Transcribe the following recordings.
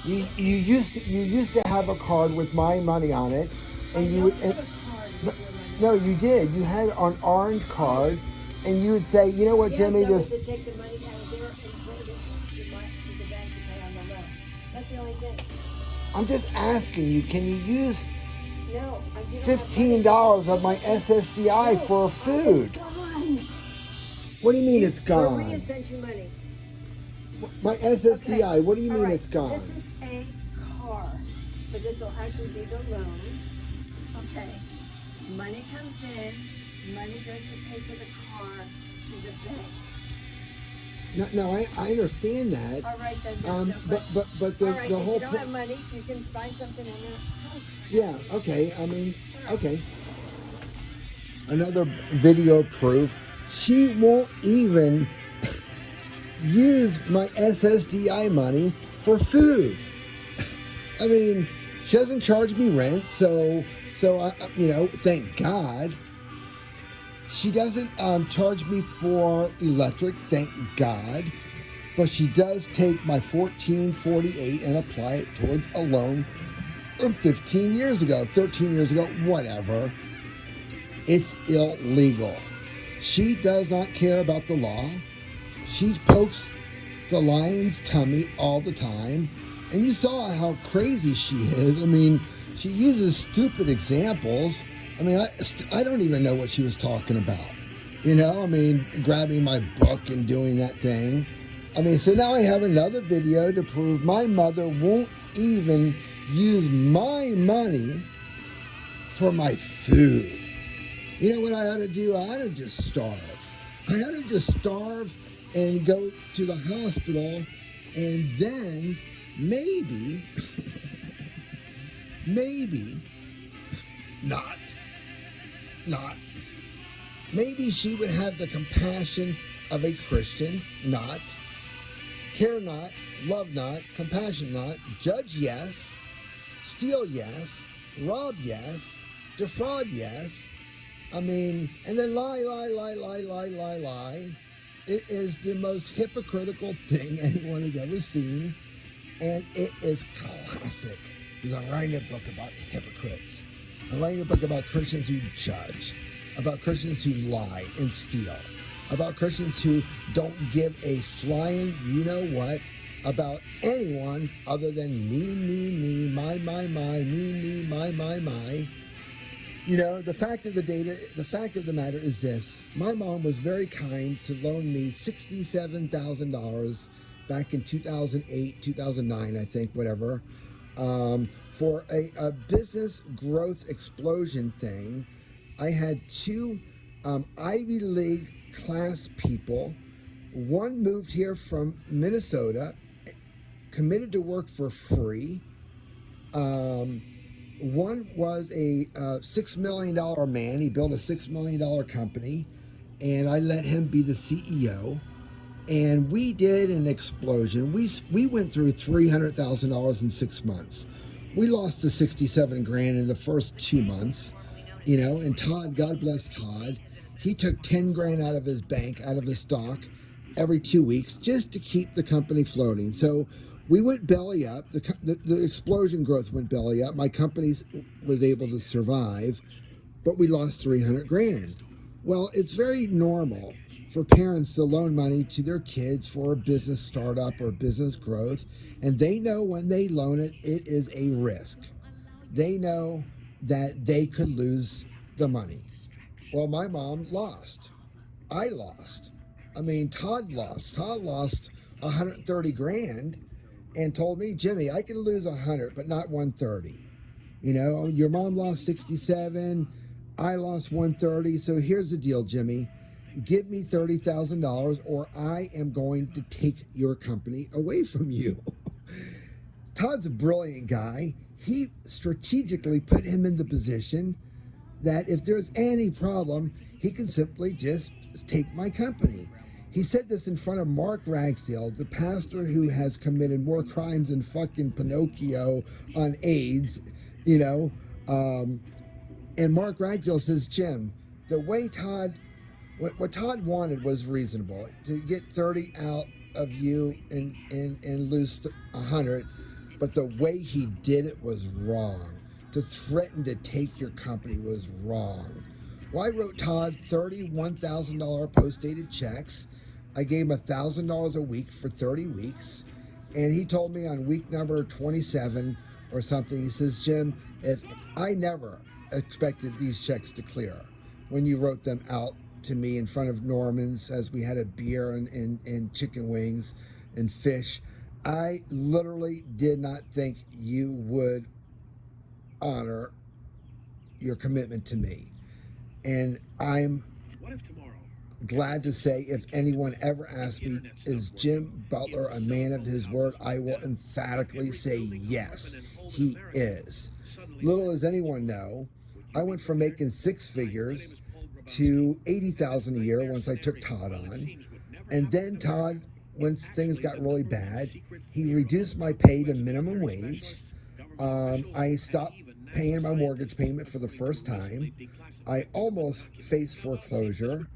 You used to have a card with my money on it, I and you don't would. have a card No, with your money no, on it. you did. You had an orange card, Yes. and you would say, "You know what, Yes, Jimmy? that was Just to take the money out of there and put it to the bank to pay on the loan. That's the only thing. I'm just asking you, can you use No, you don't have money. $15 of my SSDI No, for it's food? gone. What do you mean it's Maria gone? sent you money. My Okay. SSDI. What do you All mean right. it's gone? This is a car, but this will actually be the loan. Okay. Money comes in. Money goes to pay for the car to the bank. No, I understand that. All right, then. There's no But question. but All right. the If whole you don't point. have money, you can find something in your house. Yeah. Okay. I mean, All right. okay. Another video proof. She won't even use my SSDI money for food. I mean, she doesn't charge me rent, so thank God. She doesn't charge me for electric, thank God. But she does take my 1448 and apply it towards a loan from 15 years ago, 13 years ago, whatever. It's illegal. She does not care about the law. She pokes the lion's tummy all the time. And you saw how crazy she is. I mean, she uses stupid examples. I mean, I don't even know what she was talking about. I mean, grabbing my book and doing that thing. I mean, so now I have another video to prove my mother won't even use my money for my food. You know what I ought to do? I ought to just starve. I ought to just starve and go to the hospital, and then maybe, maybe, not, maybe she would have the compassion of a Christian, not, care not, love not, compassion not, judge yes, steal yes, rob yes, defraud yes. I mean, and then lie. It is the most hypocritical thing anyone has ever seen, and it is classic. Because I'm writing a book about hypocrites. I'm writing a book about Christians who judge, about Christians who lie and steal, about Christians who don't give a flying you know what about anyone other than me, my, me, my. The fact of the matter is this. My mom was very kind to loan me $67,000 back in 2008, 2009, I think, whatever, for a business growth explosion thing. I had two Ivy League class people. One moved here from Minnesota, committed to work for free. One was a $6 million man. He built a $6 million company, and I let him be the CEO. And we did an explosion. We went through $300,000 in 6 months. We lost the 67 grand in the first 2 months, And Todd, God bless Todd, he took 10 grand out of his bank, out of his stock, every 2 weeks just to keep the company floating. So we went belly up. The explosion growth went belly up. My company was able to survive, but we lost 300 grand. Well, it's very normal for parents to loan money to their kids for a business startup or business growth, and they know when they loan it, it is a risk. They know that they could lose the money. Well, my mom lost. I lost. I mean, Todd lost. Todd lost 130 grand and told me, Jimmy, I can lose 100, but not 130. Your mom lost 67. I lost 130. So here's the deal, Jimmy. Give me $30,000 or I am going to take your company away from you. Todd's a brilliant guy. He strategically put him in the position that if there's any problem, he can simply just take my company. He said this in front of Mark Ragsdale, the pastor who has committed more crimes than fucking Pinocchio on AIDS, and Mark Ragsdale says, Jim, the way what Todd wanted was reasonable. To get 30 out of you and lose 100, but the way he did it was wrong. To threaten to take your company was wrong. Well, I wrote Todd $31,000 post-dated checks. I gave him $1,000 a week for 30 weeks. And he told me on week number 27 or something, he says, Jim, if I never expected these checks to clear when you wrote them out to me in front of Norman's as we had a beer and chicken wings and fish. I literally did not think you would honor your commitment to me. And I'm glad to say, if anyone ever asks me, is Jim Butler a man of his word, I will emphatically say yes, he is. Little does anyone know, I went from making six figures to $80,000 a year once I took Todd on. And then Todd, once things got really bad, he reduced my pay to minimum wage. I stopped paying my mortgage payment for the first time. I almost faced foreclosure.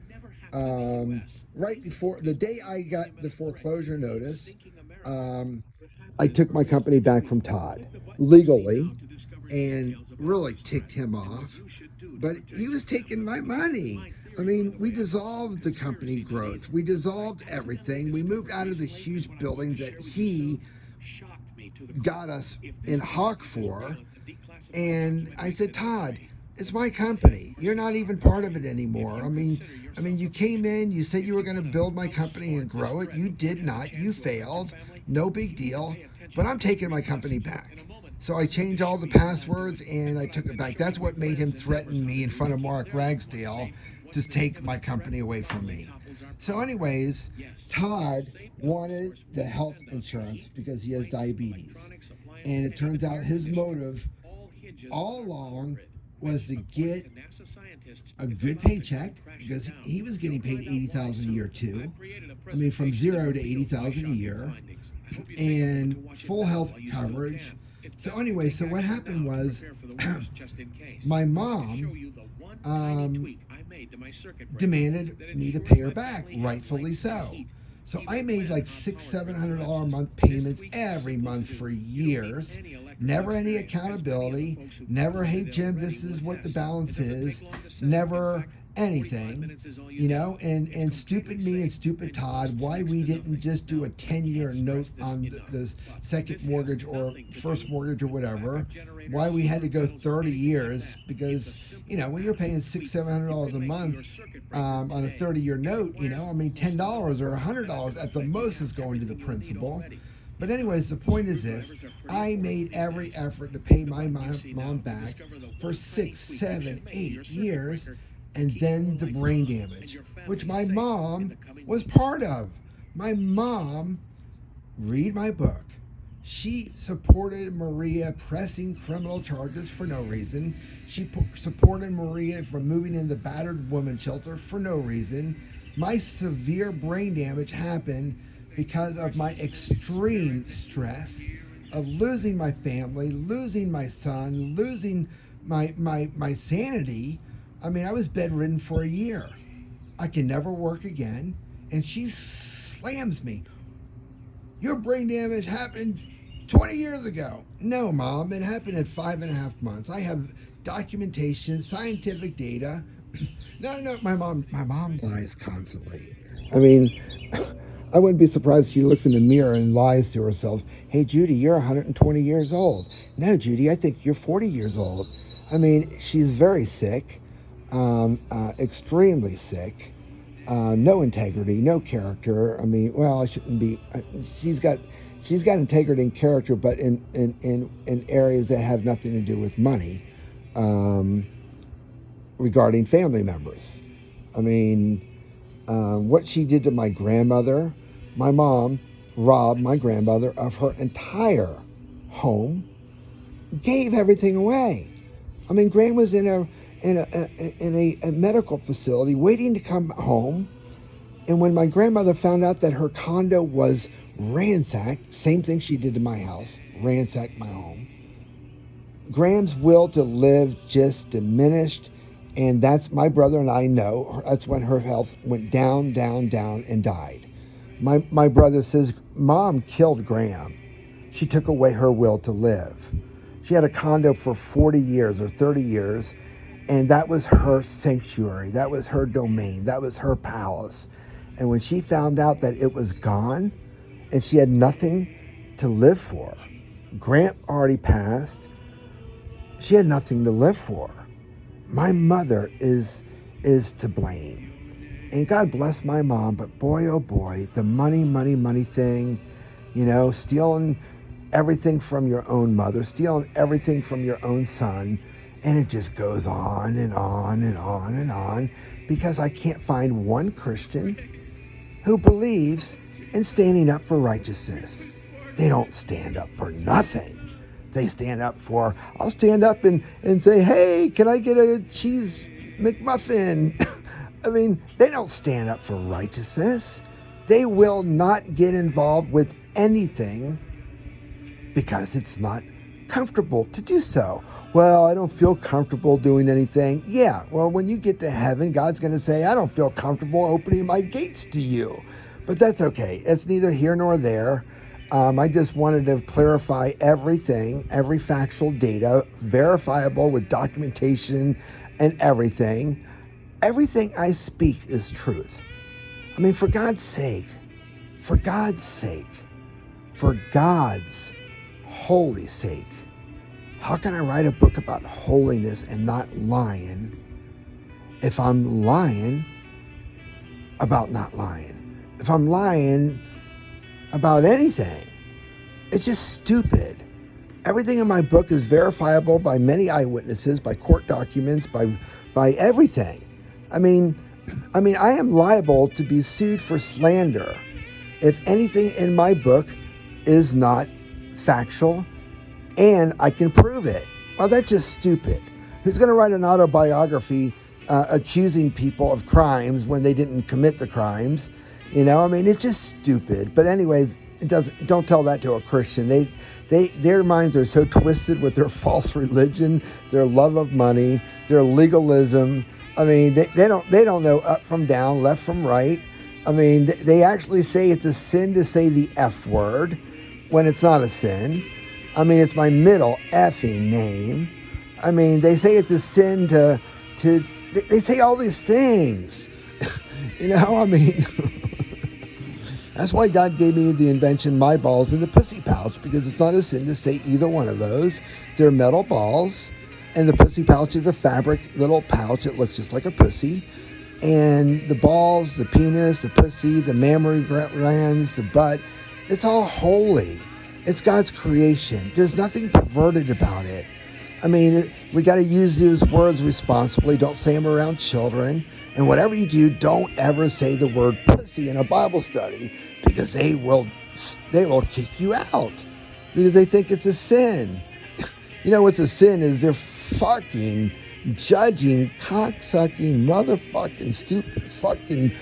Right before the day I got the foreclosure notice, I took my company back from Todd legally and really ticked him off. But he was taking my money. I mean, we dissolved the company growth. We dissolved everything. We moved out of the huge buildings that he got us in hock for. And I said, Todd, it's my company. You're not even part of it anymore. I mean, you came in, you said you were going to build my company and grow it. You did not. You failed. No big deal. But I'm taking my company back. So I changed all the passwords and I took it back. That's what made him threaten me in front of Mark Ragsdale to take my company away from me. So anyways, Todd wanted the health insurance because he has diabetes. And it turns out his motive all along was to get a good paycheck, because he was getting paid $80,000 a year too. I mean, from zero to $80,000 a year, and full health coverage. So anyway, so what happened was, my mom demanded me to pay her back, rightfully so. So I made like $600-700 a month payments every month for years. Never any accountability. Never, hey Jim, this is what the balance is. Never anything, you know. And stupid me and stupid Todd, why we didn't just do a 10-year note on the second mortgage or first mortgage or whatever. Why we had to go 30 years, because, you know, when you're paying $600-700 a month on a 30-year note, you know, I mean, $10 or $100 at the most is going to the principal. But anyways, the point is this: I made every effort to pay my mom back for 6, 7, 8 years, and then the brain damage, which my mom was part of. My mom, read my book, she supported Maria pressing criminal charges for no reason. She supported Maria from moving in the battered women's shelter for no reason. My severe brain damage happened because of my extreme stress of losing my family, losing my son, losing my sanity. I mean, I was bedridden for a year. I can never work again. And she slams me. Your brain damage happened 20 years ago. No, Mom, it happened in 5.5 months. I have documentation, scientific data. No, my mom lies constantly. I mean, I wouldn't be surprised if she looks in the mirror and lies to herself. Hey, Judy, you're 120 years old. No, Judy, I think you're 40 years old. I mean, she's very sick, extremely sick, no integrity, no character. I mean, well, I shouldn't be. She's got integrity and character, but in areas that have nothing to do with money, regarding family members. I mean, what she did to my grandmother. My mom robbed my grandmother of her entire home, gave everything away. I mean, Gran was in a medical facility waiting to come home, and when my grandmother found out that her condo was ransacked, same thing she did to my house, ransacked my home, Graham's will to live just diminished. And that's, my brother and I know, that's when her health went down, down, down, and died. My brother says, Mom killed Graham. she took away her will to live. She had a condo for 40 years or 30 years, and that was her sanctuary. That was her domain. That was her palace. And when she found out that it was gone and she had nothing to live for, Grant already passed, she had nothing to live for. My mother is to blame. And God bless my mom, but boy, oh boy, the money thing, stealing everything from your own mother, stealing everything from your own son, and it just goes on and on and on and on, because I can't find one Christian who believes in standing up for righteousness. They don't stand up for nothing. They stand up for, I'll stand up and say, hey, can I get a cheese McMuffin? I mean, they don't stand up for righteousness. They will not get involved with anything because it's not comfortable to do so. Well, I don't feel comfortable doing anything. Yeah, well, when you get to heaven, God's going to say, I don't feel comfortable opening my gates to you. But that's okay. It's neither here nor there. I just wanted to clarify everything, every factual data, verifiable with documentation and everything. Everything I speak is truth. I mean, for God's sake, for God's holy sake, how can I write a book about holiness and not lying if I'm lying about not lying? If I'm lying about anything, it's just stupid. Everything in my book is verifiable by many eyewitnesses, by court documents, by everything. I mean, I am liable to be sued for slander if anything in my book is not factual and I can prove it. Well, that's just stupid. Who's going to write an autobiography accusing people of crimes when they didn't commit the crimes? It's just stupid. But anyways, don't tell that to a Christian. Their minds are so twisted with their false religion, their love of money, their legalism. I mean, they don't know up from down, left from right. I mean, they actually say it's a sin to say the F word when it's not a sin. I mean, it's my middle effing name. I mean, they say it's a sin they say all these things. That's why God gave me the invention, my balls in the pussy pouch, because it's not a sin to say either one of those. They're metal balls. And the pussy pouch is a fabric little pouch. It looks just like a pussy. And the balls, the penis, the pussy, the mammary glands, the butt, it's all holy. It's God's creation. There's nothing perverted about it. I mean, we got to use these words responsibly. Don't say them around children. And whatever you do, don't ever say the word pussy in a Bible study, because they will kick you out because they think it's a sin. What's a sin is they're fucking judging, cocksucking, motherfucking, stupid, fucking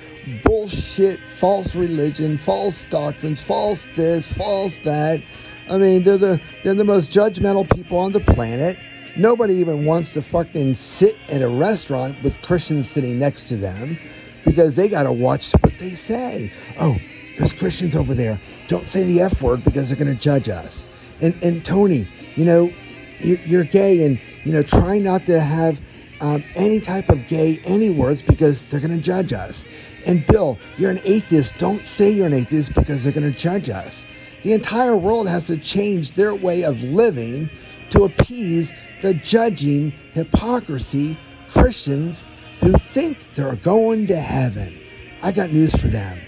bullshit, false religion, false doctrines, false this, false that. I mean, they're the most judgmental people on the planet. Nobody even wants to fucking sit at a restaurant with Christians sitting next to them because they got to watch what they say. Oh, there's Christians over there. Don't say the F word because they're going to judge us. And Tony, you're gay, and try not to have any type of gay any words because they're going to judge us. And Bill, you're an atheist. Don't say you're an atheist because they're going to judge us. The entire world has to change their way of living to appease the judging hypocrisy Christians who think they're going to heaven. I got news for them.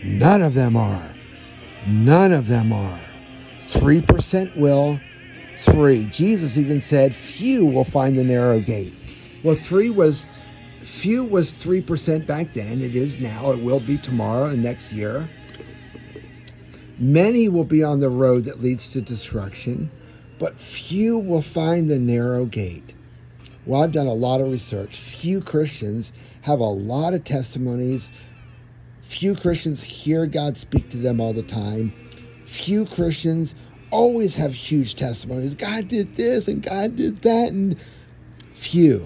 None of them are. None of them are. 3% will. 3. Jesus even said few will find the narrow gate. Well, few was 3% back then. It is now. It will be tomorrow and next year. Many will be on the road that leads to destruction, but few will find the narrow gate. Well, I've done a lot of research. Few Christians have a lot of testimonies. Few Christians hear God speak to them all the time. Few Christians always have huge testimonies. God did this and God did that. And few.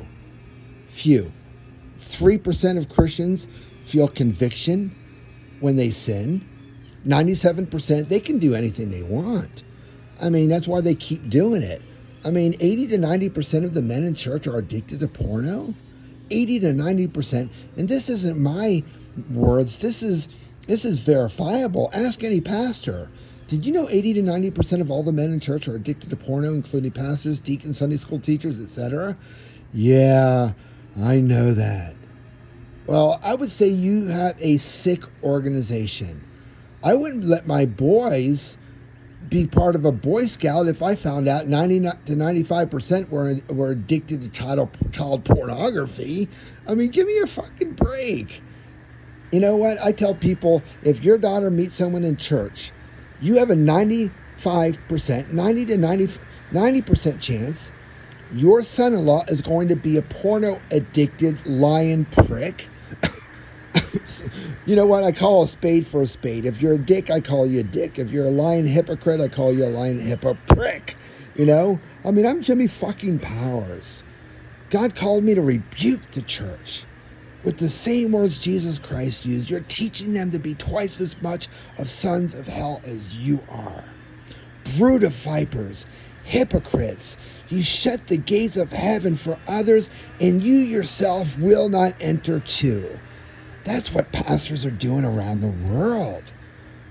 3% of Christians feel conviction when they sin. 97%, they can do anything they want. I mean, that's why they keep doing it. I mean, 80 to 90% of the men in church are addicted to porno. 80 to 90%. And this isn't my words. This is verifiable. Ask any pastor. Did you know 80 to 90% of all the men in church are addicted to porno, including pastors, deacons, Sunday school teachers, etc.? Yeah, I know that. Well, I would say you have a sick organization. I wouldn't let my boys be part of a Boy Scout if I found out 90 to 95% were addicted to child pornography. I mean, give me a fucking break. You know what? I tell people, if your daughter meets someone in church, you have a 90 to 90% chance your son-in-law is going to be a porno-addicted lying prick. You know what? I call a spade for a spade. If you're a dick, I call you a dick. If you're a lying hypocrite, I call you a lying prick. You know? I mean, I'm Jimmy fucking Powers. God called me to rebuke the church with the same words Jesus Christ used. You're teaching them to be twice as much of sons of hell as you are. Brood of vipers, hypocrites. You shut the gates of heaven for others, and you yourself will not enter too. That's what pastors are doing around the world.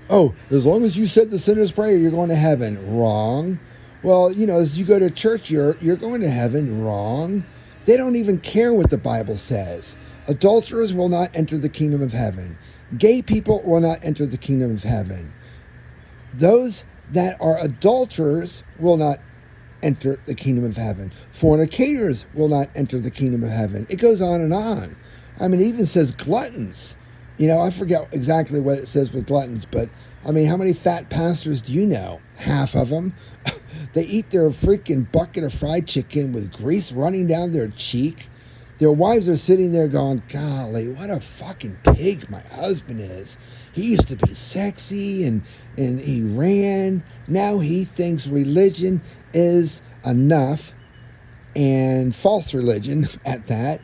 Oh, as long as you said the sinner's prayer, you're going to heaven. Wrong. Well, you know, as you go to church, you're going to heaven. Wrong. They don't even care what the Bible says. Adulterers will not enter the kingdom of heaven. Gay people will not enter the kingdom of heaven. Those that are adulterers will not enter the kingdom of heaven. Fornicators will not enter the kingdom of heaven. It goes on and on. I mean, it even says gluttons. You know, I forget exactly what it says with gluttons, but I mean, how many fat pastors do you know? Half of them. They eat their freaking bucket of fried chicken with grease running down their cheek. Their wives are sitting there going, golly, what a fucking pig my husband is. He used to be sexy and he ran. Now he thinks religion is enough, and false religion at that.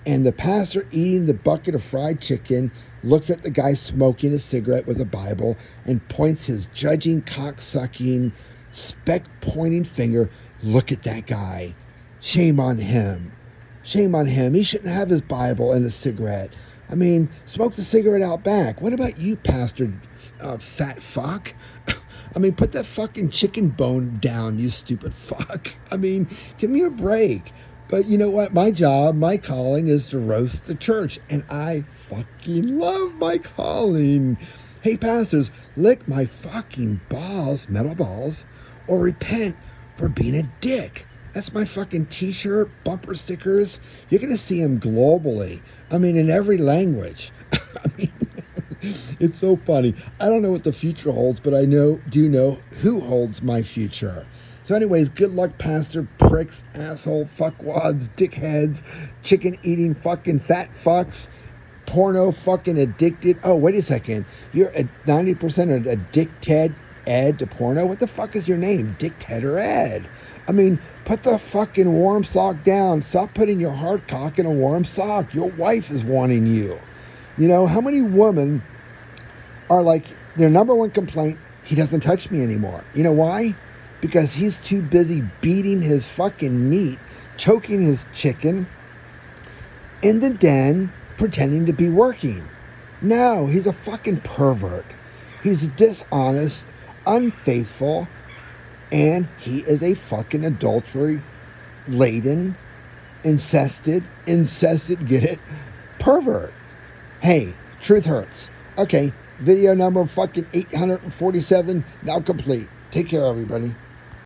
And the pastor eating the bucket of fried chicken looks at the guy smoking a cigarette with a Bible and points his judging, cock-sucking, speck-pointing finger. Look at that guy. Shame on him. Shame on him. He shouldn't have his Bible and a cigarette. I mean, smoke the cigarette out back. What about you, pastor, fat fuck? I mean, put that fucking chicken bone down, you stupid fuck. I mean, give me a break. But you know what? My job, my calling is to roast the church. And I fucking love my calling. Hey, pastors, lick my fucking balls, metal balls, or repent for being a dick. That's my fucking t-shirt, bumper stickers. You're going to see them globally. I mean, in every language. I mean, it's so funny. I don't know what the future holds, but I do know who holds my future. So anyways, good luck, pastor, pricks, asshole, fuckwads, dickheads, chicken-eating fucking fat fucks, porno fucking addicted. Oh, wait a second. You're a 90% a Dick Ted Ed to porno? What the fuck is your name? Dick Ted or Ed? I mean, put the fucking warm sock down. Stop putting your hard cock in a warm sock. Your wife is wanting you. You know, how many women are like, their number one complaint, he doesn't touch me anymore. You know why? Because he's too busy beating his fucking meat, choking his chicken in the den, pretending to be working. No, he's a fucking pervert. He's dishonest, unfaithful, and he is a fucking adultery-laden, incested, get it, pervert. Hey, truth hurts. Okay, video number fucking 847, now complete. Take care, everybody.